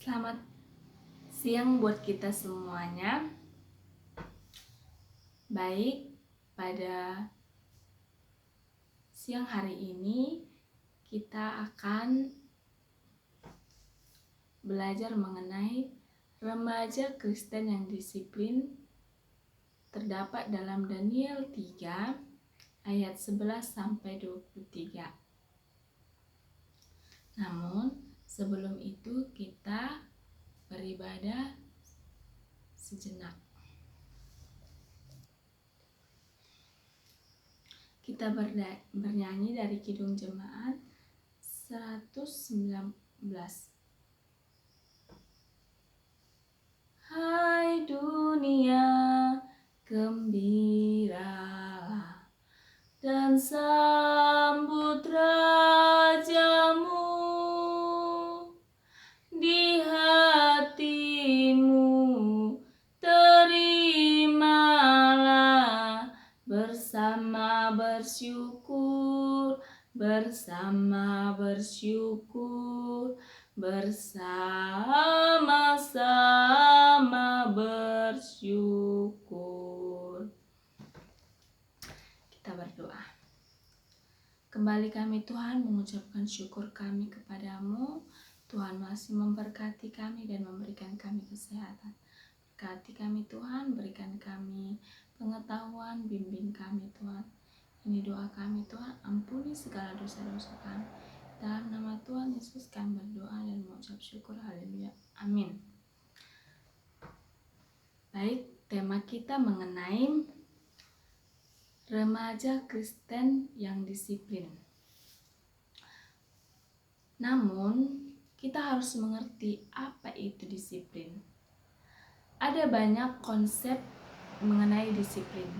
Selamat siang buat kita semuanya. Baik, pada siang hari ini kita akan belajar mengenai remaja Kristen yang disiplin, terdapat dalam Daniel 3 ayat 11 sampai 23. Namun sebelum itu kita beribadah sejenak. Kita bernyanyi dari Kidung Jemaat 119. Hai dunia, gembiralah dan sambut rajamu. Di hatimu terimalah bersama bersyukur, bersama-sama bersyukur. Kita berdoa. Kembali kami Tuhan mengucapkan syukur kami kepadamu. Tuhan masih memberkati kami dan memberikan kami kesehatan. Berkati kami Tuhan, berikan kami pengetahuan, bimbing kami Tuhan. Ini doa kami Tuhan, ampuni segala dosa-dosa kami. Dalam nama Tuhan Yesus kami berdoa dan mengucap syukur, haleluya, amin. Baik, tema kita mengenai remaja Kristen yang disiplin. Namun, kita harus mengerti apa itu disiplin. Ada banyak konsep mengenai disiplin,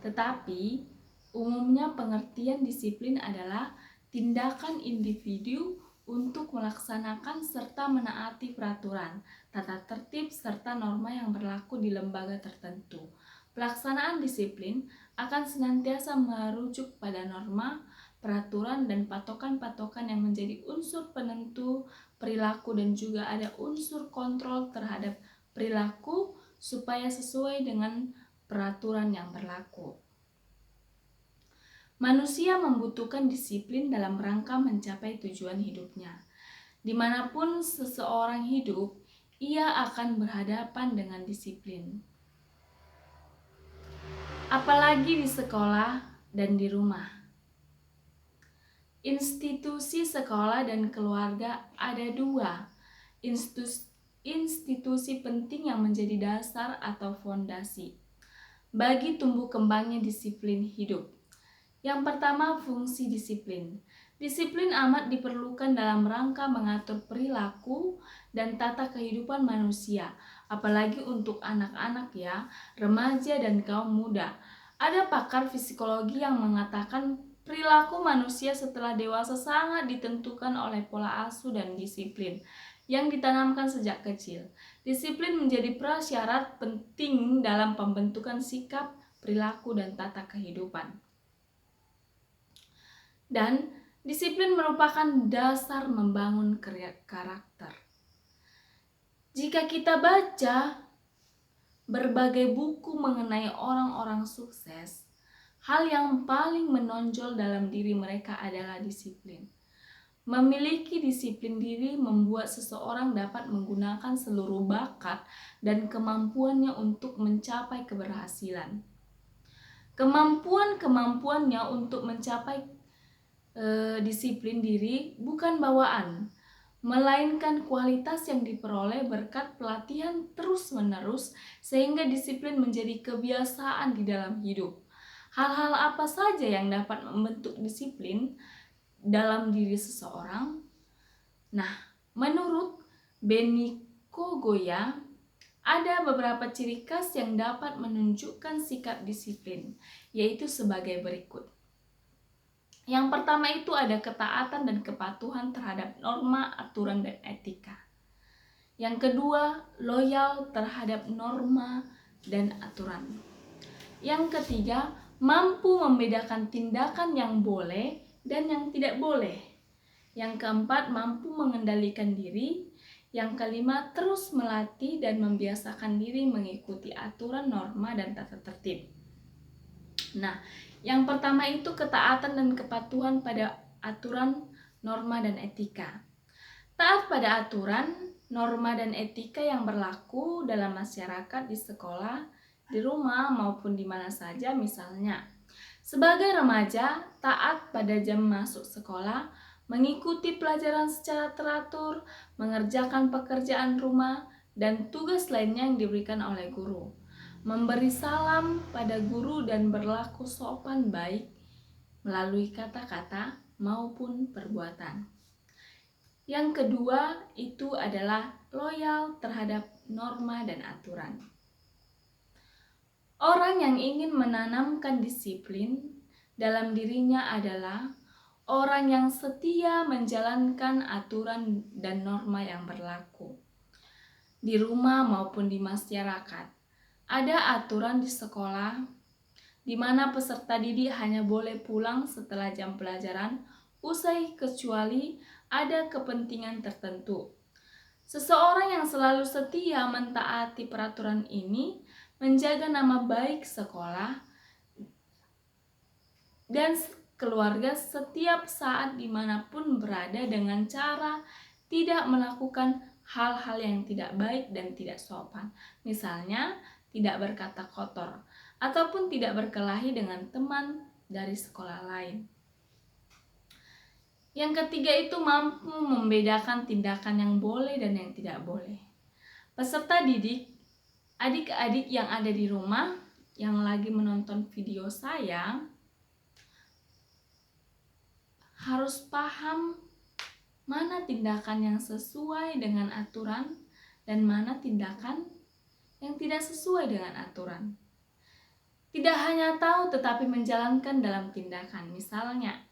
tetapi umumnya pengertian disiplin adalah tindakan individu untuk melaksanakan serta menaati peraturan, tata tertib, serta norma yang berlaku di lembaga tertentu. Pelaksanaan disiplin akan senantiasa merujuk pada norma, peraturan, dan patokan-patokan yang menjadi unsur penentu perilaku, dan juga ada unsur kontrol terhadap perilaku supaya sesuai dengan peraturan yang berlaku. Manusia membutuhkan disiplin dalam rangka mencapai tujuan hidupnya. Dimanapun seseorang hidup, ia akan berhadapan dengan disiplin. Apalagi di sekolah dan di rumah. Institusi sekolah dan keluarga ada dua institusi penting yang menjadi dasar atau fondasi bagi tumbuh kembangnya disiplin hidup. Yang pertama, fungsi disiplin. Disiplin amat diperlukan dalam rangka mengatur perilaku dan tata kehidupan manusia, apalagi untuk anak-anak ya, remaja dan kaum muda. Ada pakar psikologi yang mengatakan perilaku manusia setelah dewasa sangat ditentukan oleh pola asuh dan disiplin yang ditanamkan sejak kecil. Disiplin menjadi prasyarat penting dalam pembentukan sikap, perilaku, dan tata kehidupan. Dan disiplin merupakan dasar membangun karakter. Jika kita baca berbagai buku mengenai orang-orang sukses, hal yang paling menonjol dalam diri mereka adalah disiplin. Memiliki disiplin diri membuat seseorang dapat menggunakan seluruh bakat dan kemampuannya untuk mencapai keberhasilan. Kemampuannya untuk mencapai disiplin diri bukan bawaan, melainkan kualitas yang diperoleh berkat pelatihan terus-menerus sehingga disiplin menjadi kebiasaan di dalam hidup. Hal-hal apa saja yang dapat membentuk disiplin dalam diri seseorang? Nah, menurut Beniko Goya, ada beberapa ciri khas yang dapat menunjukkan sikap disiplin, yaitu sebagai berikut. Yang pertama itu ada ketaatan dan kepatuhan terhadap norma, aturan, dan etika. Yang kedua, loyal terhadap norma dan aturan. Yang ketiga, mampu membedakan tindakan yang boleh dan yang tidak boleh. Yang keempat, mampu mengendalikan diri. Yang kelima, terus melatih dan membiasakan diri mengikuti aturan, norma, dan tata tertib. Nah, yang pertama itu ketaatan dan kepatuhan pada aturan, norma, dan etika. Taat pada aturan, norma, dan etika yang berlaku dalam masyarakat, di sekolah, di rumah, maupun di mana saja. Misalnya, sebagai remaja, taat pada jam masuk sekolah, mengikuti pelajaran secara teratur, mengerjakan pekerjaan rumah, dan tugas lainnya yang diberikan oleh guru. Memberi salam pada guru dan berlaku sopan baik melalui kata-kata maupun perbuatan. Yang kedua itu adalah loyal terhadap norma dan aturan. Orang yang ingin menanamkan disiplin dalam dirinya adalah orang yang setia menjalankan aturan dan norma yang berlaku di rumah maupun di masyarakat. Ada aturan di sekolah di mana peserta didik hanya boleh pulang setelah jam pelajaran usai kecuali ada kepentingan tertentu. Seseorang yang selalu setia mentaati peraturan ini menjaga nama baik sekolah dan keluarga setiap saat dimanapun berada dengan cara tidak melakukan hal-hal yang tidak baik dan tidak sopan. Misalnya, tidak berkata kotor ataupun tidak berkelahi dengan teman dari sekolah lain. Yang ketiga itu mampu membedakan tindakan yang boleh dan yang tidak boleh. Peserta didik, adik-adik yang ada di rumah yang lagi menonton video saya harus paham mana tindakan yang sesuai dengan aturan dan mana tindakan yang tidak sesuai dengan aturan. Tidak hanya tahu tetapi menjalankan dalam tindakan. Misalnya,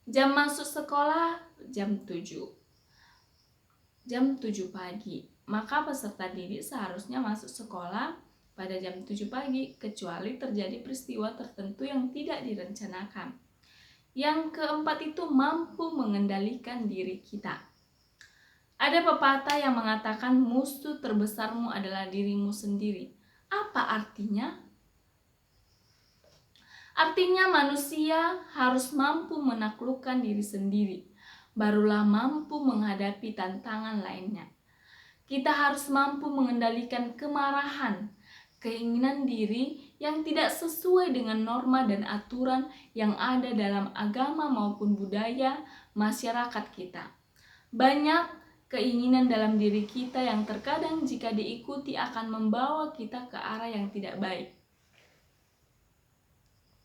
jam masuk sekolah jam 7 pagi. Maka peserta didik seharusnya masuk sekolah pada jam 7 pagi kecuali terjadi peristiwa tertentu yang tidak direncanakan. Yang keempat itu mampu mengendalikan diri kita. Ada pepatah yang mengatakan musuh terbesarmu adalah dirimu sendiri. Apa artinya? Artinya manusia harus mampu menaklukkan diri sendiri, barulah mampu menghadapi tantangan lainnya. Kita harus mampu mengendalikan kemarahan, keinginan diri yang tidak sesuai dengan norma dan aturan yang ada dalam agama maupun budaya masyarakat kita. Banyak keinginan dalam diri kita yang terkadang jika diikuti akan membawa kita ke arah yang tidak baik.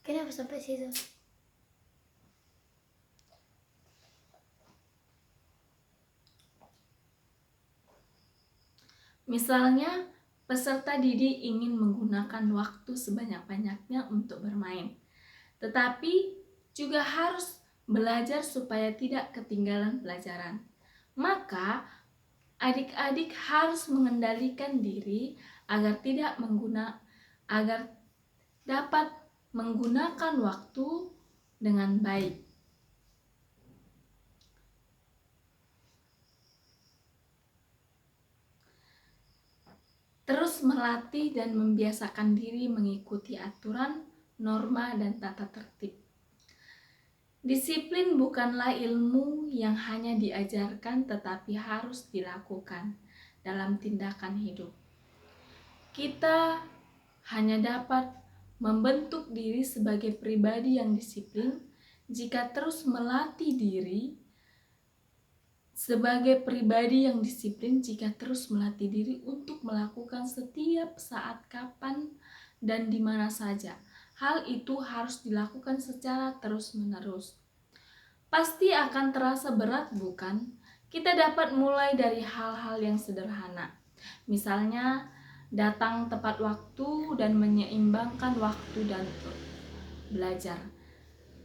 Kenapa sampai situ? Misalnya, peserta didik ingin menggunakan waktu sebanyak-banyaknya untuk bermain, tetapi juga harus belajar supaya tidak ketinggalan pelajaran. Maka, adik-adik harus mengendalikan diri agar dapat menggunakan waktu dengan baik. Terus melatih dan membiasakan diri mengikuti aturan, norma, dan tata tertib. Disiplin bukanlah ilmu yang hanya diajarkan tetapi harus dilakukan dalam tindakan hidup. Kita hanya dapat membentuk diri sebagai pribadi yang disiplin jika terus melatih diri sebagai pribadi yang disiplin jika terus melatih diri untuk melakukan setiap saat kapan dan di mana saja. Hal itu harus dilakukan secara terus-menerus. Pasti akan terasa berat, bukan? Kita dapat mulai dari hal-hal yang sederhana. Misalnya, datang tepat waktu dan menyeimbangkan waktu dan belajar.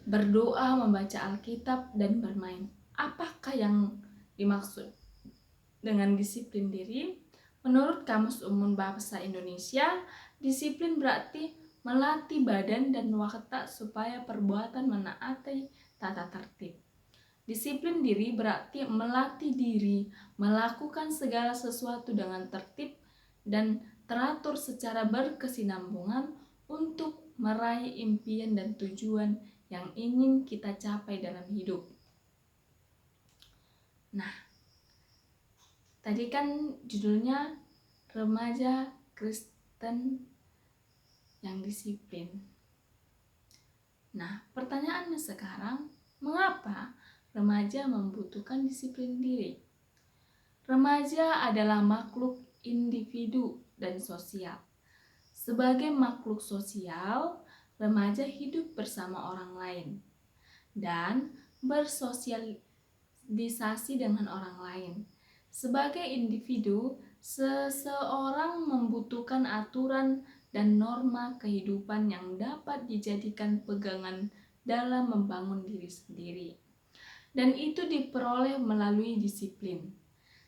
Berdoa, membaca Alkitab, dan bermain. Apakah yang dimaksud dengan disiplin diri? Menurut Kamus Umum Bahasa Indonesia, disiplin berarti melatih badan dan watak supaya perbuatan menaati tata tertib. Disiplin diri berarti melatih diri melakukan segala sesuatu dengan tertib dan teratur secara berkesinambungan untuk meraih impian dan tujuan yang ingin kita capai dalam hidup. Nah, tadi kan judulnya remaja Kristen yang disiplin. Nah, pertanyaannya sekarang, mengapa remaja membutuhkan disiplin diri? Remaja adalah makhluk individu dan sosial. Sebagai makhluk sosial, remaja hidup bersama orang lain dan bersosialisasi dengan orang lain. Sebagai individu, seseorang membutuhkan aturan dan norma kehidupan yang dapat dijadikan pegangan dalam membangun diri sendiri. Dan itu diperoleh melalui disiplin.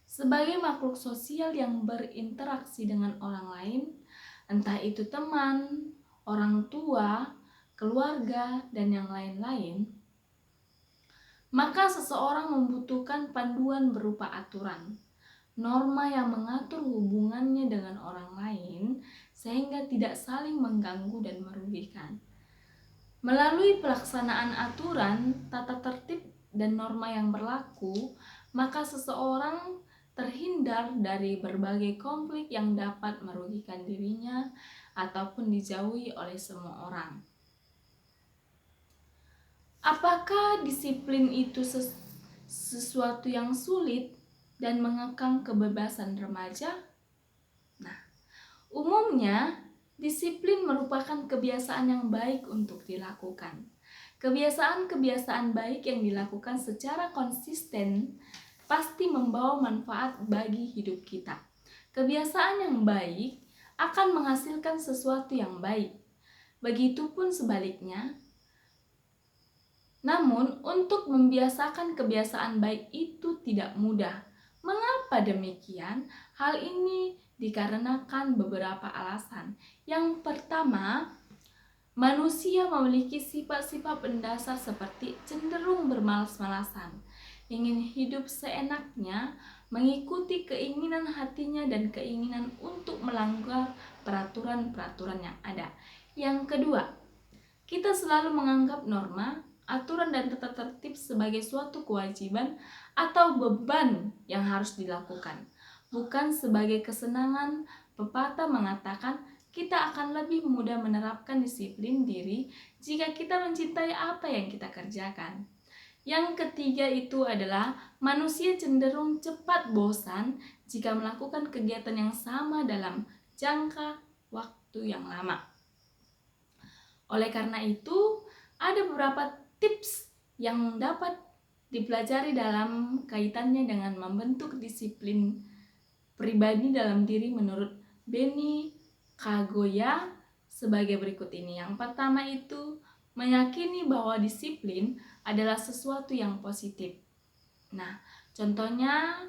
Sebagai makhluk sosial yang berinteraksi dengan orang lain, entah itu teman, orang tua, keluarga, dan yang lain-lain, maka seseorang membutuhkan panduan berupa aturan, norma yang mengatur hubungannya dengan orang lain sehingga tidak saling mengganggu dan merugikan. Melalui pelaksanaan aturan, tata tertib, dan norma yang berlaku, maka seseorang terhindar dari berbagai konflik yang dapat merugikan dirinya ataupun dijauhi oleh semua orang. Apakah disiplin itu sesuatu yang sulit dan mengekang kebebasan remaja? Nah, umumnya disiplin merupakan kebiasaan yang baik untuk dilakukan. Kebiasaan-kebiasaan baik yang dilakukan secara konsisten pasti membawa manfaat bagi hidup kita. Kebiasaan yang baik akan menghasilkan sesuatu yang baik. Begitupun sebaliknya. Namun, untuk membiasakan kebiasaan baik itu tidak mudah. Mengapa demikian? Hal ini dikarenakan beberapa alasan. Yang pertama, manusia memiliki sifat-sifat mendasar seperti cenderung bermalas-malasan, ingin hidup seenaknya, mengikuti keinginan hatinya dan keinginan untuk melanggar peraturan-peraturan yang ada. Yang kedua, kita selalu menganggap norma, aturan, dan tata tertib sebagai suatu kewajiban atau beban yang harus dilakukan, bukan sebagai kesenangan. Pepatah mengatakan kita akan lebih mudah menerapkan disiplin diri jika kita mencintai apa yang kita kerjakan. Yang ketiga itu adalah manusia cenderung cepat bosan jika melakukan kegiatan yang sama dalam jangka waktu yang lama. Oleh karena itu, ada beberapa tips yang dapat dipelajari dalam kaitannya dengan membentuk disiplin pribadi dalam diri menurut Benny Kagoya sebagai berikut ini. Yang pertama itu meyakini bahwa disiplin adalah sesuatu yang positif. Nah, contohnya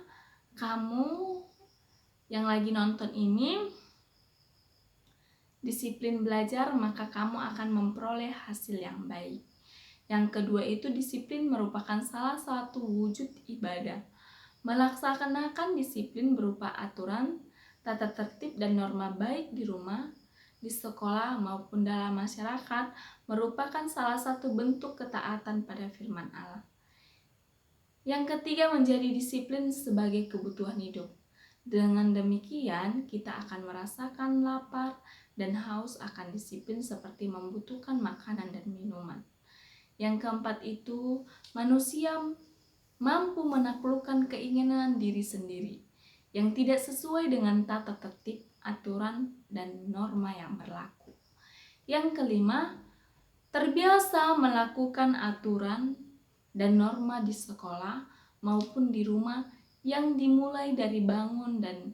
kamu yang lagi nonton ini disiplin belajar, maka kamu akan memperoleh hasil yang baik. Yang kedua itu disiplin merupakan salah satu wujud ibadah. Melaksanakan disiplin berupa aturan, tata tertib, dan norma baik di rumah, di sekolah, maupun dalam masyarakat merupakan salah satu bentuk ketaatan pada firman Allah. Yang ketiga, menjadi disiplin sebagai kebutuhan hidup. Dengan demikian, kita akan merasakan lapar dan haus akan disiplin seperti membutuhkan makanan dan minuman. Yang keempat itu, manusia mampu menaklukkan keinginan diri sendiri yang tidak sesuai dengan tata tertib, aturan, dan norma yang berlaku. Yang kelima, terbiasa melakukan aturan dan norma di sekolah maupun di rumah yang dimulai dari bangun dan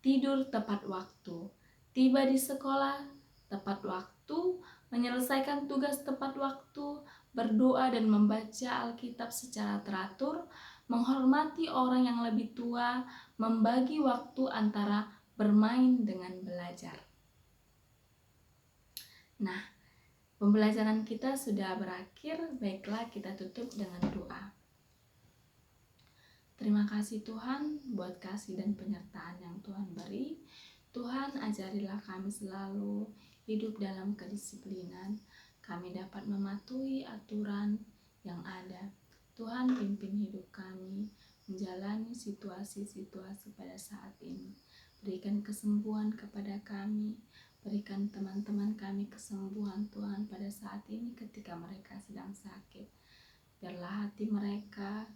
tidur tepat waktu, tiba di sekolah tepat waktu, menyelesaikan tugas tepat waktu, berdoa dan membaca Alkitab secara teratur, menghormati orang yang lebih tua, membagi waktu antara bermain dengan belajar. Nah, pembelajaran kita sudah berakhir, baiklah kita tutup dengan doa. Terima kasih Tuhan buat kasih dan penyertaan yang Tuhan beri. Tuhan, ajarilah kami selalu hidup dalam kedisiplinan. Kami dapat mematuhi aturan yang ada. Tuhan, pimpin hidup kami menjalani situasi-situasi pada saat ini. Berikan kesembuhan kepada kami. Berikan teman-teman kami kesembuhan Tuhan pada saat ini ketika mereka sedang sakit. Biarlah hati mereka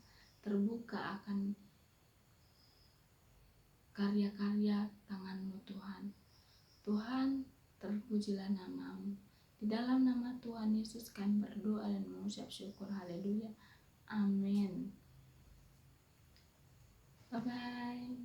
terbuka akan karya-karya tangan-Mu Tuhan. Tuhan, terpujilah nama-Mu. Di dalam nama Tuhan Yesus kami berdoa dan mengucap syukur. Haleluya. Amin. Bye-bye.